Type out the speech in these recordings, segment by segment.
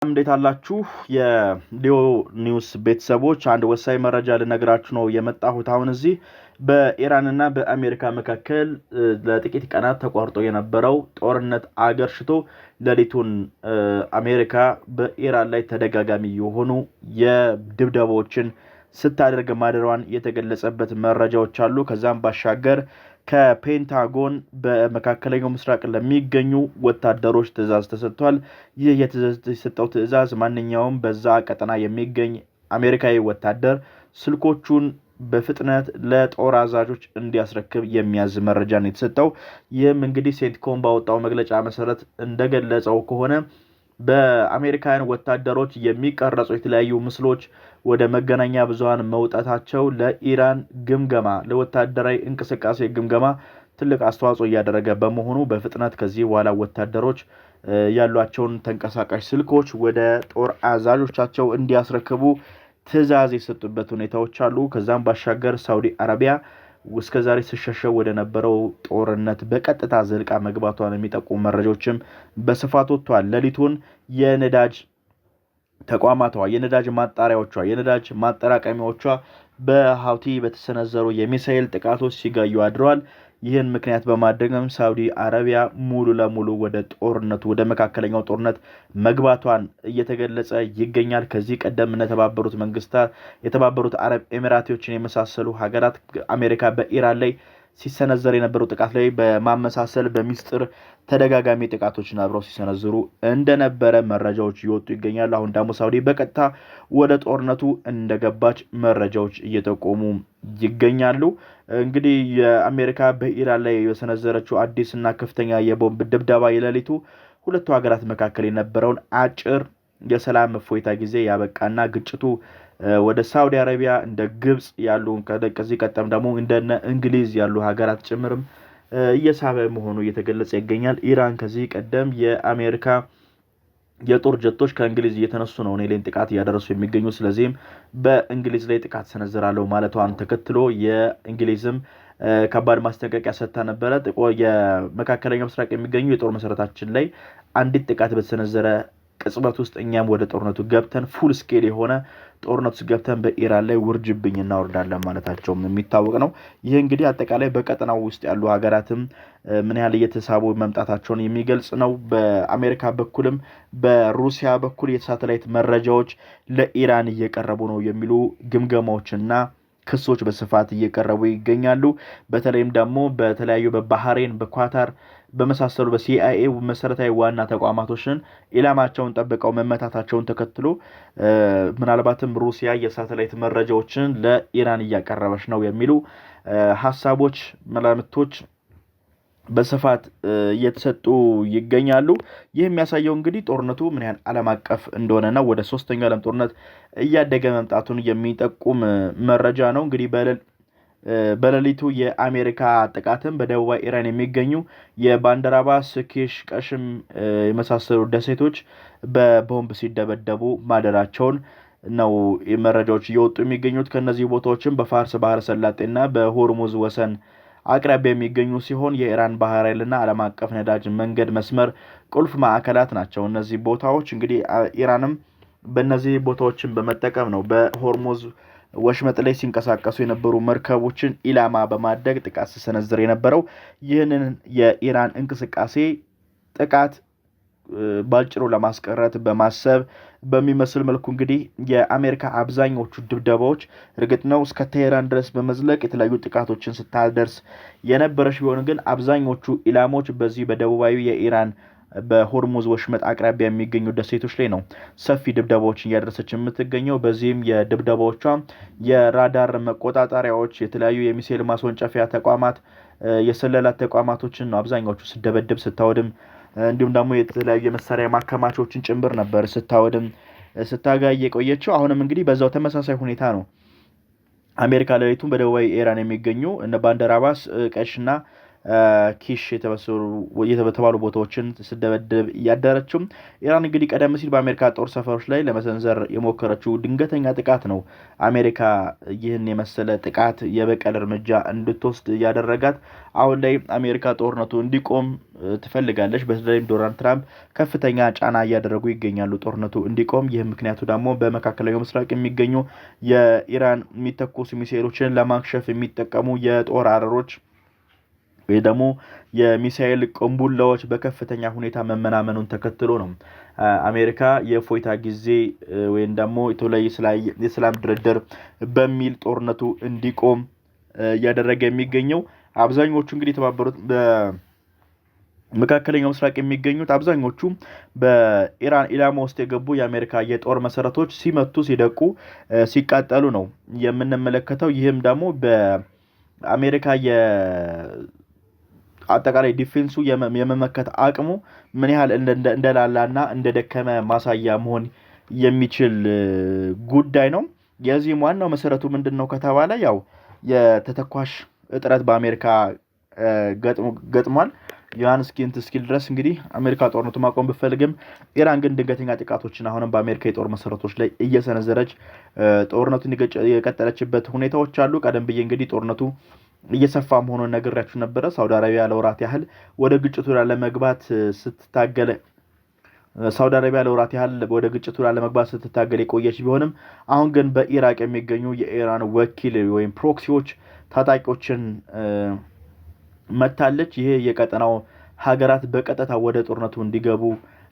እንዴት አላችሁ የሊዮ ኒውስ ቤተሰቦች አንድ ወሳኝ መረጃ ልነግራችሁ ነው የመጣሁት። አሁን እዚህ በኢራንና በአሜሪካ መካከል ለጥቂት ቀናት ተቋርጦ የነበረው ጦርነት አገርሽቶ ሌሊቱን አሜሪካ በኢራን ላይ ተደጋጋሚ የሆኑ የድብደባዎችን ስታደርግ ማደሯን የተገለጸበት መረጃዎች አሉ። ከዛም ባሻገር ከፔንታጎን በመካከለኛው ምስራቅ ለሚገኙ ወታደሮች ትዕዛዝ ተሰጥቷል። ይህ የተሰጠው ትዕዛዝ ማንኛውም በዛ ቀጠና የሚገኝ አሜሪካዊ ወታደር ስልኮቹን በፍጥነት ለጦር አዛዦች እንዲያስረክብ የሚያዝ መረጃ ነው የተሰጠው። ይህም እንግዲህ ሴንትኮም ባወጣው መግለጫ መሰረት እንደገለጸው ከሆነ በአሜሪካውያን ወታደሮች የሚቀረጹ የተለያዩ ምስሎች ወደ መገናኛ ብዙሃን መውጣታቸው ለኢራን ግምገማ ለወታደራዊ እንቅስቃሴ ግምገማ ትልቅ አስተዋጽኦ እያደረገ በመሆኑ በፍጥነት ከዚህ በኋላ ወታደሮች ያሏቸውን ተንቀሳቃሽ ስልኮች ወደ ጦር አዛዦቻቸው እንዲያስረክቡ ትዕዛዝ የሰጡበት ሁኔታዎች አሉ። ከዛም ባሻገር ሳውዲ አረቢያ እስከዛሬ ሲሸሸው ወደ ነበረው ጦርነት በቀጥታ ዘልቃ መግባቷን የሚጠቁሙ መረጃዎችም በስፋት ወጥቷል። ሌሊቱን የነዳጅ ተቋማቷ የነዳጅ ማጣሪያዎቿ የነዳጅ ማጠራቀሚያዎቿ በሃውቲ በተሰነዘሩ የሚሳኤል ጥቃቶች ሲጋዩ አድረዋል። ይህን ምክንያት በማድረግም ሳውዲ አረቢያ ሙሉ ለሙሉ ወደ ጦርነቱ ወደ መካከለኛው ጦርነት መግባቷን እየተገለጸ ይገኛል። ከዚህ ቀደም የተባበሩት መንግስታት የተባበሩት አረብ ኤሚሬቶችን የመሳሰሉ ሀገራት አሜሪካ በኢራን ላይ ሲሰነዘር የነበረው ጥቃት ላይ በማመሳሰል በሚስጥር ተደጋጋሚ ጥቃቶችን አብረው ሲሰነዝሩ እንደነበረ መረጃዎች ይወጡ ይገኛሉ። አሁን ደግሞ ሳውዲ በቀጥታ ወደ ጦርነቱ እንደገባች መረጃዎች እየጠቆሙ ይገኛሉ። እንግዲህ የአሜሪካ በኢራን ላይ የሰነዘረችው አዲስና ከፍተኛ የቦምብ ድብደባ የሌሊቱ ሁለቱ ሀገራት መካከል የነበረውን አጭር የሰላም እፎይታ ጊዜ ያበቃና ግጭቱ ወደ ሳውዲ አረቢያ እንደ ግብጽ ያሉ ከዚህ ቀደም ደግሞ እንደነ እንግሊዝ ያሉ ሀገራት ጭምርም እየሳበ መሆኑ እየተገለጸ ይገኛል። ኢራን ከዚህ ቀደም የአሜሪካ የጦር ጀቶች ከእንግሊዝ እየተነሱ ነው ኔሌን ጥቃት እያደረሱ የሚገኙ ስለዚህም በእንግሊዝ ላይ ጥቃት ሰነዝራለሁ ማለቷን ተከትሎ የእንግሊዝም ከባድ ማስጠንቀቂያ ሰጥታ ነበረ። የመካከለኛው ምስራቅ የሚገኙ የጦር መሰረታችን ላይ አንዲት ጥቃት በተሰነዘረ ቅጽበት ውስጥ እኛም ወደ ጦርነቱ ገብተን ፉል ስኬል የሆነ ጦርነቱ ገብተን በኢራን ላይ ውርጅብኝ እናወርዳለን ማለታቸውም የሚታወቅ ነው። ይህ እንግዲህ አጠቃላይ በቀጠናው ውስጥ ያሉ ሀገራትም ምን ያህል እየተሳቡ መምጣታቸውን የሚገልጽ ነው። በአሜሪካ በኩልም በሩሲያ በኩል የሳተላይት መረጃዎች ለኢራን እየቀረቡ ነው የሚሉ ግምገማዎችና ክሶች በስፋት እየቀረቡ ይገኛሉ። በተለይም ደግሞ በተለያዩ በባህሬን በኳታር በመሳሰሉ በሲአይኤ መሰረታዊ ዋና ተቋማቶችን ኢላማቸውን ጠብቀው መመታታቸውን ተከትሎ ምናልባትም ሩሲያ የሳተላይት መረጃዎችን ለኢራን እያቀረበች ነው የሚሉ ሐሳቦች መላምቶች በስፋት እየተሰጡ ይገኛሉ። ይህ የሚያሳየው እንግዲህ ጦርነቱ ምን ያህል ዓለም አቀፍ እንደሆነና ወደ ሶስተኛው ዓለም ጦርነት እያደገ መምጣቱን የሚጠቁም መረጃ ነው። እንግዲህ በሌሊቱ የአሜሪካ ጥቃትም በደቡባዊ ኢራን የሚገኙ የባንደራባስ ኬሽ ቀሽም የመሳሰሉ ደሴቶች በቦምብ ሲደበደቡ ማደራቸውን ነው መረጃዎች እየወጡ የሚገኙት። ከነዚህ ቦታዎችም በፋርስ ባህረ ሰላጤና በሆርሙዝ ወሰን አቅራቢያ የሚገኙ ሲሆን የኢራን ባህር ኃይልና ዓለም አቀፍ ነዳጅ መንገድ መስመር ቁልፍ ማዕከላት ናቸው። እነዚህ ቦታዎች እንግዲህ ኢራንም በእነዚህ ቦታዎችን በመጠቀም ነው በሆርሙዝ ወሽመጥ ላይ ሲንቀሳቀሱ የነበሩ መርከቦችን ኢላማ በማድረግ ጥቃት ሲሰነዝር የነበረው። ይህንን የኢራን እንቅስቃሴ ጥቃት ባጭሩ ለማስቀረት በማሰብ በሚመስል መልኩ እንግዲህ የአሜሪካ አብዛኞቹ ድብደባዎች እርግጥ ነው እስከ ቴህራን ድረስ በመዝለቅ የተለያዩ ጥቃቶችን ስታደርስ የነበረች ቢሆን ግን አብዛኞቹ ኢላሞች በዚህ በደቡባዊ የኢራን በሆርሙዝ ወሽመጥ አቅራቢያ የሚገኙ ደሴቶች ላይ ነው ሰፊ ድብደባዎችን እያደረሰች የምትገኘው። በዚህም የድብደባዎቿ የራዳር መቆጣጠሪያዎች የተለያዩ የሚሳኤል ማስወንጨፊያ ተቋማት የሰለላ ተቋማቶችን ነው አብዛኛዎቹ ስደበድብ ስታወድም እንዲሁም ደግሞ የተለያዩ የመሳሪያ ማከማቾችን ጭምር ነበር ስታወድም ስታጋይ የቆየችው። አሁንም እንግዲህ በዛው ተመሳሳይ ሁኔታ ነው አሜሪካ ሌሊቱን በደቡባዊ ኢራን የሚገኙ እነ ባንደራባስ ቀሽና ኪሽ የተባሉ ቦታዎችን ስደበድብ ያደረችው ኢራን እንግዲህ ቀደም ሲል በአሜሪካ ጦር ሰፈሮች ላይ ለመሰንዘር የሞከረችው ድንገተኛ ጥቃት ነው አሜሪካ ይህን የመሰለ ጥቃት የበቀል እርምጃ እንድትወስድ ያደረጋት። አሁን ላይ አሜሪካ ጦርነቱ እንዲቆም ትፈልጋለች። በተለይም ዶናልድ ትራምፕ ከፍተኛ ጫና እያደረጉ ይገኛሉ ጦርነቱ እንዲቆም። ይህ ምክንያቱ ደግሞ በመካከለኛው ምስራቅ የሚገኙ የኢራን የሚተኮሱ ሚሳኤሎችን ለማክሸፍ የሚጠቀሙ የጦር አረሮች ወይ ደግሞ የሚሳኤል ቅንቡላዎች በከፍተኛ ሁኔታ መመናመኑን ተከትሎ ነው አሜሪካ የፎይታ ጊዜ ወይም ደግሞ የተለየ የሰላም ድርድር በሚል ጦርነቱ እንዲቆም እያደረገ የሚገኘው። አብዛኞቹ እንግዲህ የተባበሩት በመካከለኛው ምስራቅ የሚገኙት አብዛኞቹ በኢራን ኢላማ ውስጥ የገቡ የአሜሪካ የጦር መሰረቶች ሲመቱ ሲደቁ ሲቃጠሉ ነው የምንመለከተው። ይህም ደግሞ በአሜሪካ አጠቃላይ ዲፌንሱ የመመከት አቅሙ ምን ያህል እንደላላና እንደደከመ ማሳያ መሆን የሚችል ጉዳይ ነው። የዚህም ዋናው መሰረቱ ምንድነው ከተባለ ያው የተተኳሽ እጥረት በአሜሪካ ገጥሟል። ዮሐንስ ኪንት እስኪል ድረስ እንግዲህ አሜሪካ ጦርነቱ ማቆም ብትፈልግም ኢራን ግን ድንገተኛ ጥቃቶችን አሁንም በአሜሪካ የጦር መሰረቶች ላይ እየሰነዘረች ጦርነቱን የቀጠለችበት ሁኔታዎች አሉ። ቀደም ብዬ እንግዲህ ጦርነቱ እየሰፋ መሆኑን ነግሬያችሁ ነበረ። ሳውዲ አረቢያ ለወራት ያህል ወደ ግጭቱ ለመግባት ስትታገል የቆየች ቢሆንም አሁን ግን በኢራቅ የሚገኙ የኢራን ወኪል ወይም ፕሮክሲዎች ታጣቂዎችን መታለች። ይሄ የቀጠናው ሀገራት በቀጥታ ወደ ጦርነቱ እንዲገቡ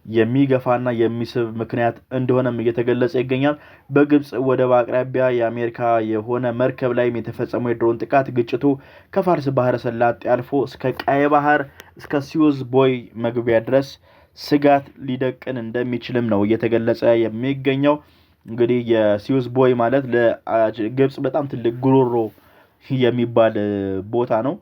የሚገፋና የሚስብ ምክንያት እንደሆነም እየተገለጸ ይገኛል። በግብጽ ወደብ አቅራቢያ የአሜሪካ የሆነ መርከብ ላይ የተፈጸመው የድሮን ጥቃት ግጭቱ ከፋርስ ባህረ ሰላጤ አልፎ እስከ ቀይ ባህር እስከ ስዊዝ ቦይ መግቢያ ድረስ ስጋት ሊደቅን እንደሚችልም ነው እየተገለጸ የሚገኘው። እንግዲህ የስዊዝ ቦይ ማለት ለግብጽ በጣም ትልቅ ጉሮሮ የሚባል ቦታ ነው።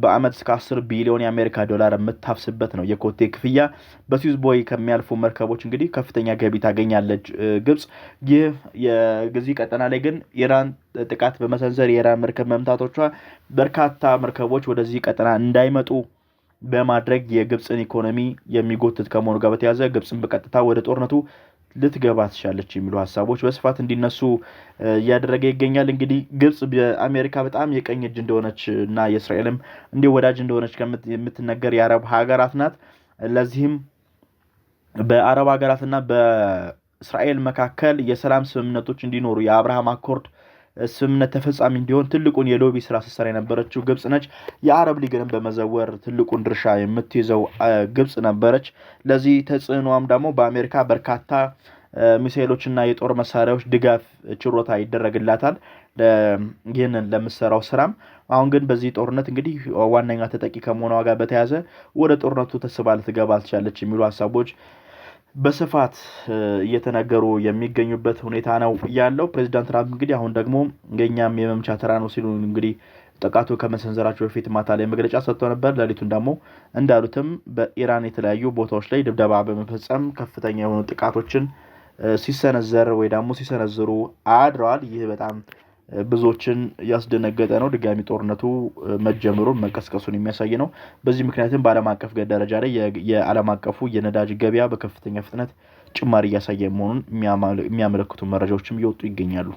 በአመት እስከ 10 ቢሊዮን የአሜሪካ ዶላር የምታፍስበት ነው የኮቴ ክፍያ። በስዊዝ ቦይ ከሚያልፉ መርከቦች እንግዲህ ከፍተኛ ገቢ ታገኛለች ግብጽ። ይህ የዚህ ቀጠና ላይ ግን ኢራን ጥቃት በመሰንዘር የኢራን መርከብ መምታቶቿ በርካታ መርከቦች ወደዚህ ቀጠና እንዳይመጡ በማድረግ የግብጽን ኢኮኖሚ የሚጎትት ከመሆኑ ጋር በተያያዘ ግብጽን በቀጥታ ወደ ጦርነቱ ልትገባ ትችላለች የሚሉ ሀሳቦች በስፋት እንዲነሱ እያደረገ ይገኛል። እንግዲህ ግብጽ በአሜሪካ በጣም የቀኝ እጅ እንደሆነች እና የእስራኤልም እንደ ወዳጅ እንደሆነች የምትነገር የአረብ ሀገራት ናት። ለዚህም በአረብ ሀገራትና በእስራኤል መካከል የሰላም ስምምነቶች እንዲኖሩ የአብርሃም አኮርድ ስምምነት ተፈጻሚ እንዲሆን ትልቁን የሎቢ ስራ ስትሰራ የነበረችው ግብጽ ነች። የአረብ ሊግንም በመዘወር ትልቁን ድርሻ የምትይዘው ግብጽ ነበረች። ለዚህ ተጽዕኖም ደግሞ በአሜሪካ በርካታ ሚሳኤሎችና የጦር መሳሪያዎች ድጋፍ ችሮታ ይደረግላታል ይህንን ለምትሰራው ስራም። አሁን ግን በዚህ ጦርነት እንግዲህ ዋነኛ ተጠቂ ከመሆኗ ጋር በተያያዘ ወደ ጦርነቱ ተስባ ልትገባ ትችላለች የሚሉ ሀሳቦች በስፋት እየተነገሩ የሚገኙበት ሁኔታ ነው ያለው። ፕሬዚዳንት ትራምፕ እንግዲህ አሁን ደግሞ የኛም የመምቻ ተራ ነው ሲሉ እንግዲህ ጥቃቱ ከመሰንዘራቸው በፊት ማታ ላይ መግለጫ ሰጥተው ነበር። ሌሊቱን ደግሞ እንዳሉትም በኢራን የተለያዩ ቦታዎች ላይ ድብደባ በመፈጸም ከፍተኛ የሆኑ ጥቃቶችን ሲሰነዝሩ አድረዋል። ይህ በጣም ብዙዎችን ያስደነገጠ ነው። ድጋሚ ጦርነቱ መጀመሩን መቀስቀሱን የሚያሳይ ነው። በዚህ ምክንያትም በዓለም አቀፍ ደረጃ ላይ የዓለም አቀፉ የነዳጅ ገበያ በከፍተኛ ፍጥነት ጭማሪ እያሳየ መሆኑን የሚያመለክቱ መረጃዎችም እየወጡ ይገኛሉ።